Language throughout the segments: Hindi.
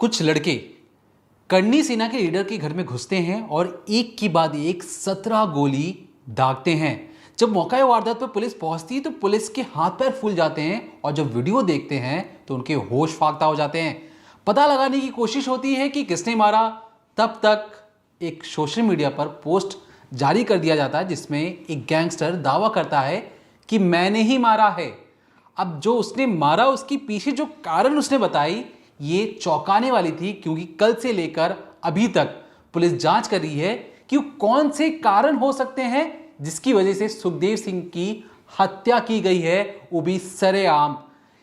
कुछ लड़के करनी सेना के लीडर के घर में घुसते हैं और एक के बाद एक 17 गोली दागते हैं। जब मौका वारदात पर पुलिस पहुंचती है तो पुलिस के हाथ पैर फूल जाते हैं और जब वीडियो देखते हैं तो उनके होश फाख्ता हो जाते हैं। पता लगाने की कोशिश होती है कि किसने मारा। तब तक एक सोशल मीडिया पर पोस्ट जारी कर दिया जाता है जिसमें एक गैंगस्टर दावा करता है कि मैंने ही मारा है। अब जो उसने मारा उसके पीछे जो कारण उसने बताई ये चौंकाने वाली थी, क्योंकि कल से लेकर अभी तक पुलिस जांच कर रही है कि कौन से कारण हो सकते हैं जिसकी वजह से सुखदेव सिंह की हत्या की गई है, वो भी सरेआम।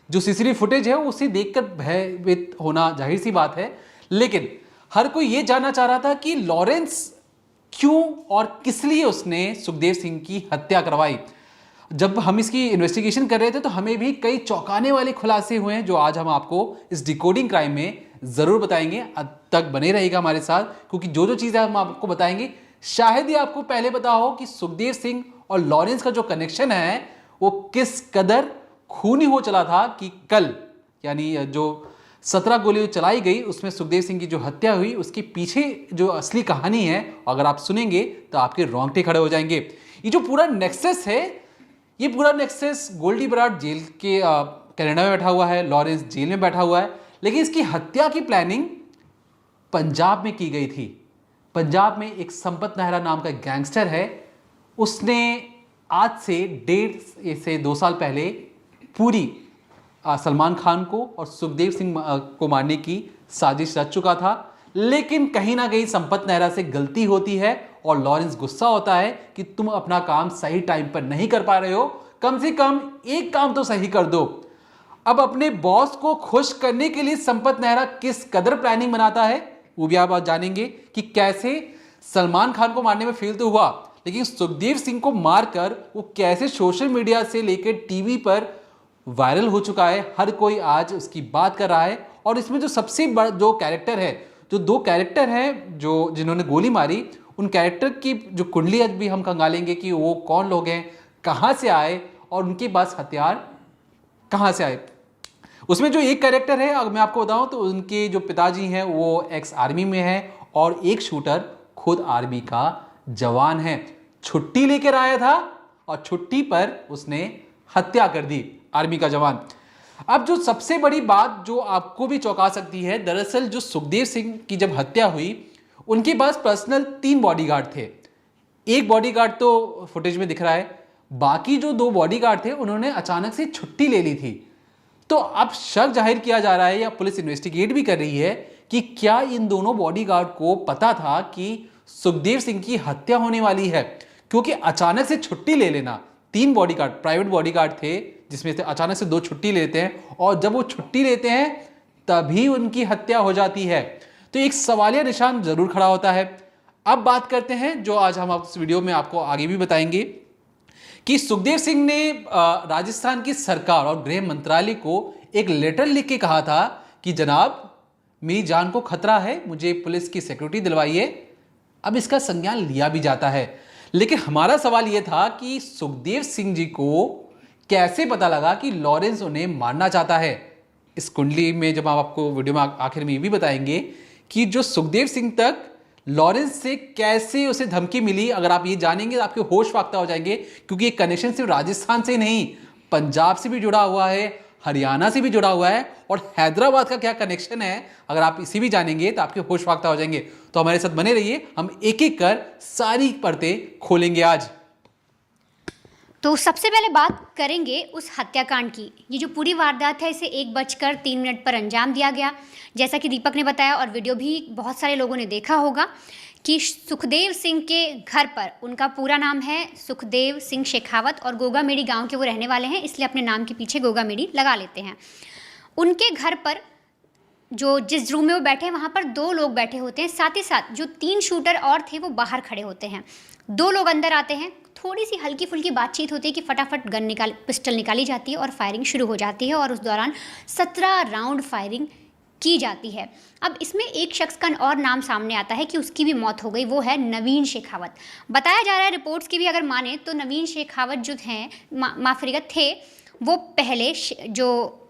जो सीसीटीवी फुटेज है उसे देखकर भयभीत होना जाहिर सी बात है, लेकिन हर कोई ये जानना चाह रहा था कि लॉरेंस क्यों और किस लिए उसने सुखदेव सिंह की हत्या करवाई। जब हम इसकी इन्वेस्टिगेशन कर रहे थे तो हमें भी कई चौंकाने वाले खुलासे हुए हैं जो आज हम आपको इस डिकोडिंग क्राइम में जरूर बताएंगे। अब तक बने रहेगा हमारे साथ, क्योंकि जो जो चीजें हम आपको बताएंगे शायद ही आपको पहले पता हो कि सुखदेव सिंह और लॉरेंस का जो कनेक्शन है वो किस कदर खूनी हो चला था कि कल यानी जो 17 गोली चलाई गई उसमें सुखदेव सिंह की जो हत्या हुई उसके पीछे जो असली कहानी है अगर आप सुनेंगे तो आपके रोंगटे खड़े हो जाएंगे। ये जो पूरा नेक्सस है, ये पूरा नेक्सस गोल्डी बराड जेल के कनाडा में बैठा हुआ है, लॉरेंस जेल में बैठा हुआ है, लेकिन इसकी हत्या की प्लानिंग पंजाब में की गई थी। पंजाब में एक संपत नेहरा नाम का गैंगस्टर है, उसने आज से 1.5 से 2 साल पहले पूरी सलमान खान को और सुखदेव सिंह को मारने की साजिश रच चुका था। लेकिन कहीं ना कहीं संपत नेहरा से गलती होती है और लॉरेंस गुस्सा होता है कि तुम अपना काम सही टाइम पर नहीं कर पा रहे हो, कम से कम एक काम तो सही कर दो। अब अपने बॉस को खुश करने के लिए संपत नेहरा किस कदर प्लानिंग बनाता है वो भी आप जानेंगे कि कैसे सलमान खान को मारने में फेल तो हुआ, लेकिन सुखदेव सिंह को मारकर वो कैसे सोशल मीडिया से लेकर टीवी पर वायरल हो चुका है। हर कोई आज उसकी बात कर रहा है। और इसमें जो सबसे बड़ा जो कैरेक्टर है, जो 2 कैरेक्टर हैं जो जिन्होंने गोली मारी, उन कैरेक्टर की जो कुंडली आज भी हम खंगालेंगे कि वो कौन लोग हैं, कहाँ से आए और उनके पास हथियार कहाँ से आए। उसमें जो एक कैरेक्टर है अगर मैं आपको बताऊं तो उनके जो पिताजी हैं वो एक्स आर्मी में है और एक शूटर खुद आर्मी का जवान है। छुट्टी लेकर आया था और छुट्टी पर उसने हत्या कर दी आर्मी का जवान। अब जो सबसे बड़ी बात जो आपको भी चौंका सकती है, दरअसल जो सुखदेव सिंह की जब हत्या हुई उनके पास पर्सनल 3 बॉडीगार्ड थे। एक बॉडीगार्ड तो फुटेज में दिख रहा है, बाकी जो 2 बॉडीगार्ड थे उन्होंने अचानक से छुट्टी ले ली थी। तो अब शक जाहिर किया जा रहा है या पुलिस इन्वेस्टिगेट भी कर रही है कि क्या इन दोनों बॉडीगार्ड को पता था कि सुखदेव सिंह की हत्या होने वाली है, क्योंकि अचानक से छुट्टी ले लेना। 3 बॉडीगार्ड प्राइवेट बॉडीगार्ड थे जिसमें से अचानक से 2 छुट्टी लेते हैं और जब वो छुट्टी लेते हैं तभी उनकी हत्या हो जाती है। तो एक सवालिया निशान जरूर खड़ा होता है। अब बात करते हैं जो आज हम इस वीडियो में आपको आगे भी बताएंगे कि सुखदेव सिंह ने राजस्थान की सरकार और गृह मंत्रालय को एक लेटर लिख के कहा था कि जनाब मेरी जान को खतरा है, मुझे पुलिस की सिक्योरिटी दिलवाइए। अब इसका संज्ञान लिया भी जाता है, लेकिन हमारा सवाल यह था कि सुखदेव सिंह जी को कैसे पता लगा कि लॉरेंस उन्हें मारना चाहता है। इस कुंडली में जब हम आपको वीडियो में आखिर में ये भी बताएंगे कि जो सुखदेव सिंह तक लॉरेंस से कैसे उसे धमकी मिली। अगर आप ये जानेंगे तो आपके होश फाख्ता हो जाएंगे, क्योंकि ये कनेक्शन सिर्फ राजस्थान से नहीं पंजाब से भी जुड़ा हुआ है, हरियाणा से भी जुड़ा हुआ है और हैदराबाद का क्या कनेक्शन है अगर आप इसी भी जानेंगे तो आपके होश फाख्ता हो जाएंगे। तो हमारे साथ बने रहिए, हम एक एक कर सारी परतें खोलेंगे आज। तो सबसे पहले बात करेंगे उस हत्याकांड की। ये जो पूरी वारदात है इसे 1:03 पर अंजाम दिया गया, जैसा कि दीपक ने बताया और वीडियो भी बहुत सारे लोगों ने देखा होगा कि सुखदेव सिंह के घर पर, उनका पूरा नाम है सुखदेव सिंह शेखावत और गोगामेड़ी गांव के वो रहने वाले हैं, इसलिए अपने नाम के पीछे गोगामेड़ी लगा लेते हैं। उनके घर पर जो जिस रूम में वो बैठे हैं वहाँ पर 2 लोग बैठे होते हैं, साथ ही साथ जो 3 शूटर और थे वो बाहर खड़े होते हैं। 2 लोग अंदर आते हैं, थोड़ी सी हल्की फुल्की बातचीत होती है कि फटाफट पिस्टल निकाली जाती है और फायरिंग शुरू हो जाती है और उस दौरान 17 राउंड फायरिंग की जाती है। अब इसमें एक शख्स का और नाम सामने आता है कि उसकी भी मौत हो गई, वो है नवीन शेखावत। बताया जा रहा है रिपोर्ट्स की भी अगर माने तो नवीन शेखावत जो हैं माफिरगत थे, वो पहले जो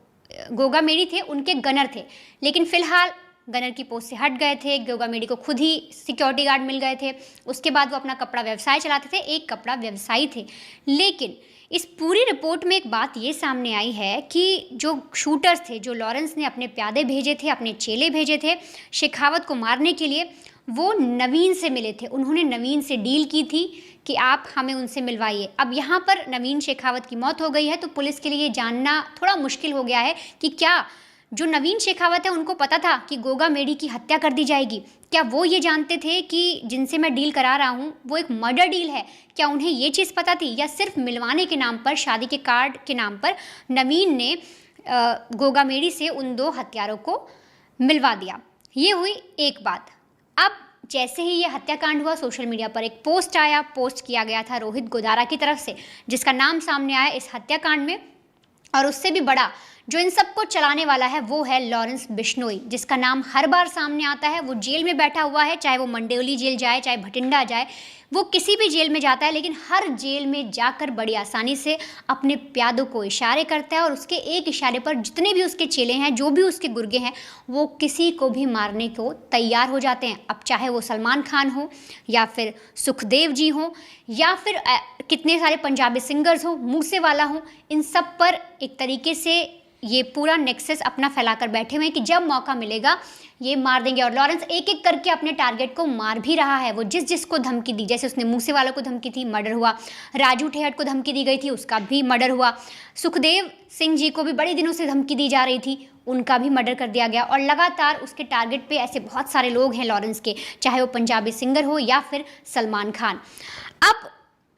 गोगामेड़ी थे उनके गनर थे, लेकिन फिलहाल गनर की पोस्ट से हट गए थे, गोगा मेडी को खुद ही सिक्योरिटी गार्ड मिल गए थे। उसके बाद वो अपना कपड़ा व्यवसाय चलाते थे, एक कपड़ा व्यवसायी थे। लेकिन इस पूरी रिपोर्ट में एक बात ये सामने आई है कि जो शूटर्स थे, जो लॉरेंस ने अपने प्यादे भेजे थे, अपने चेले भेजे थे शेखावत को मारने के लिए, वो नवीन से मिले थे। उन्होंने नवीन से डील की थी कि आप हमें उनसे मिलवाइए। अब यहाँ पर नवीन शेखावत की मौत हो गई है, तो पुलिस के लिए ये जानना थोड़ा मुश्किल हो गया है कि क्या जो नवीन शेखावत है उनको पता था कि गोगा मेडी की हत्या कर दी जाएगी? क्या वो ये जानते थे कि जिनसे मैं डील करा रहा हूँ वो एक मर्डर डील है? क्या उन्हें ये चीज़ पता थी, या सिर्फ मिलवाने के नाम पर, शादी के कार्ड के नाम पर नवीन ने गोगा मेडी से उन 2 हत्यारों को मिलवा दिया? ये हुई एक बात। अब जैसे ही ये हत्याकांड हुआ, सोशल मीडिया पर एक पोस्ट आया, पोस्ट किया गया था रोहित गोदारा की तरफ से, जिसका नाम सामने आया इस हत्याकांड में। और उससे भी बड़ा जो इन सबको चलाने वाला है वो है लॉरेंस बिश्नोई, जिसका नाम हर बार सामने आता है। वो जेल में बैठा हुआ है, चाहे वो मंडोली जेल जाए, चाहे भटिंडा जाए, वो किसी भी जेल में जाता है, लेकिन हर जेल में जाकर बड़ी आसानी से अपने प्यादों को इशारे करता है और उसके एक इशारे पर जितने भी उसके चेले हैं, जो भी उसके गुर्गे हैं, वो किसी को भी मारने को तैयार हो जाते हैं। अब चाहे वो सलमान खान हो, या फिर सुखदेव जी हो, या फिर कितने सारे पंजाबी सिंगर्स हो, मूसेवाला हो, इन सब पर एक तरीके से ये पूरा नेक्सस अपना फैलाकर बैठे हुए हैं कि जब मौका मिलेगा ये मार देंगे। और लॉरेंस एक एक करके अपने टारगेट को मार भी रहा है। वो जिसको धमकी दी, जैसे उसने मूसेवाला को धमकी थी, मर्डर हुआ। राजू ठेहट को धमकी दी गई थी, उसका भी मर्डर हुआ। सुखदेव सिंह जी को भी बड़े दिनों से धमकी दी जा रही थी, उनका भी मर्डर कर दिया गया। और लगातार उसके टारगेट पे ऐसे बहुत सारे लोग हैं लॉरेंस के, चाहे वो पंजाबी सिंगर हो या फिर सलमान खान। अब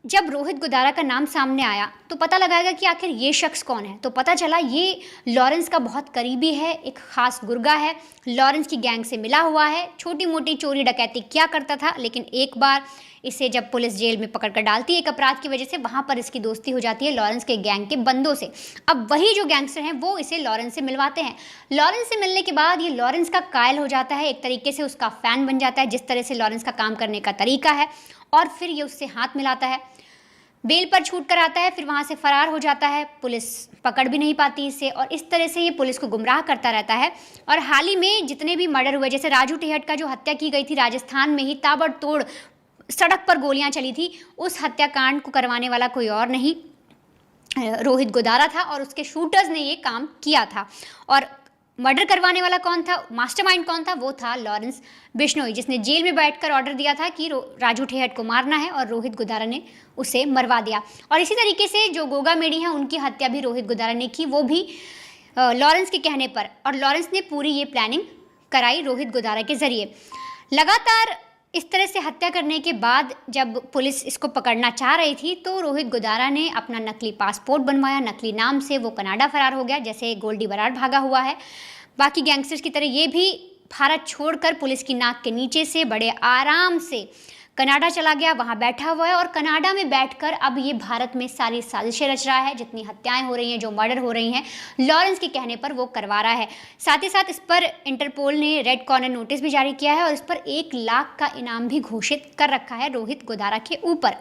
जब रोहित गोदारा का नाम सामने आया तो पता लगाएगा कि आखिर ये शख्स कौन है। तो पता चला ये लॉरेंस का बहुत करीबी है, एक ख़ास गुर्गा है, लॉरेंस की गैंग से मिला हुआ है, छोटी मोटी चोरी डकैती क्या करता था, लेकिन एक बार इसे जब पुलिस जेल में पकड़ कर डालती है एक अपराध की वजह से, वहाँ पर इसकी दोस्ती हो जाती है लॉरेंस के गैंग के बंदों से। अब वही जो गैंगस्टर हैं वो इसे लॉरेंस से मिलवाते हैं। लॉरेंस से मिलने के बाद ये लॉरेंस का कायल हो जाता है, एक तरीके से उसका फ़ैन बन जाता है, जिस तरह से लॉरेंस का काम करने का तरीका है। और फिर ये उससे हाथ मिलाता है, बेल पर छूट कर आता है, फिर वहाँ से फरार हो जाता है। पुलिस पकड़ भी नहीं पाती इसे, और इस तरह से ये पुलिस को गुमराह करता रहता है। और हाल ही में जितने भी मर्डर हुए, जैसे राजू ठेहट का जो हत्या की गई थी राजस्थान में ही, ताबड़तोड़ सड़क पर गोलियां चली थी, उस हत्याकांड को करवाने वाला कोई और नहीं रोहित गोदारा था, और उसके शूटर्स ने ये काम किया था। और मर्डर करवाने वाला कौन था, मास्टरमाइंड कौन था, वो था लॉरेंस बिश्नोई, जिसने जेल में बैठकर ऑर्डर दिया था कि राजू ठेहट को मारना है, और रोहित गोदारा ने उसे मरवा दिया। और इसी तरीके से जो गोगा मेडी हैं उनकी हत्या भी रोहित गोदारा ने की, वो भी लॉरेंस के कहने पर। और लॉरेंस ने पूरी ये प्लानिंग कराई रोहित गोदारा के ज़रिए। लगातार इस तरह से हत्या करने के बाद जब पुलिस इसको पकड़ना चाह रही थी, तो रोहित गोदारा ने अपना नकली पासपोर्ट बनवाया, नकली नाम से वो कनाडा फरार हो गया, जैसे गोल्डी बराड़ भागा हुआ है। बाकी गैंगस्टर्स की तरह ये भी भारत छोड़कर पुलिस की नाक के नीचे से बड़े आराम से कनाडा चला गया, वहाँ बैठा हुआ है। और कनाडा में बैठकर अब ये भारत में सारी साजिशें रच रहा है, जितनी हत्याएं हो रही हैं, जो मर्डर हो रही हैं, लॉरेंस के कहने पर वो करवा रहा है। साथ ही साथ इस पर इंटरपोल ने रेड कॉर्नर नोटिस भी जारी किया है, और इस पर 1 लाख का इनाम भी घोषित कर रखा है रोहित गोदारा के ऊपर।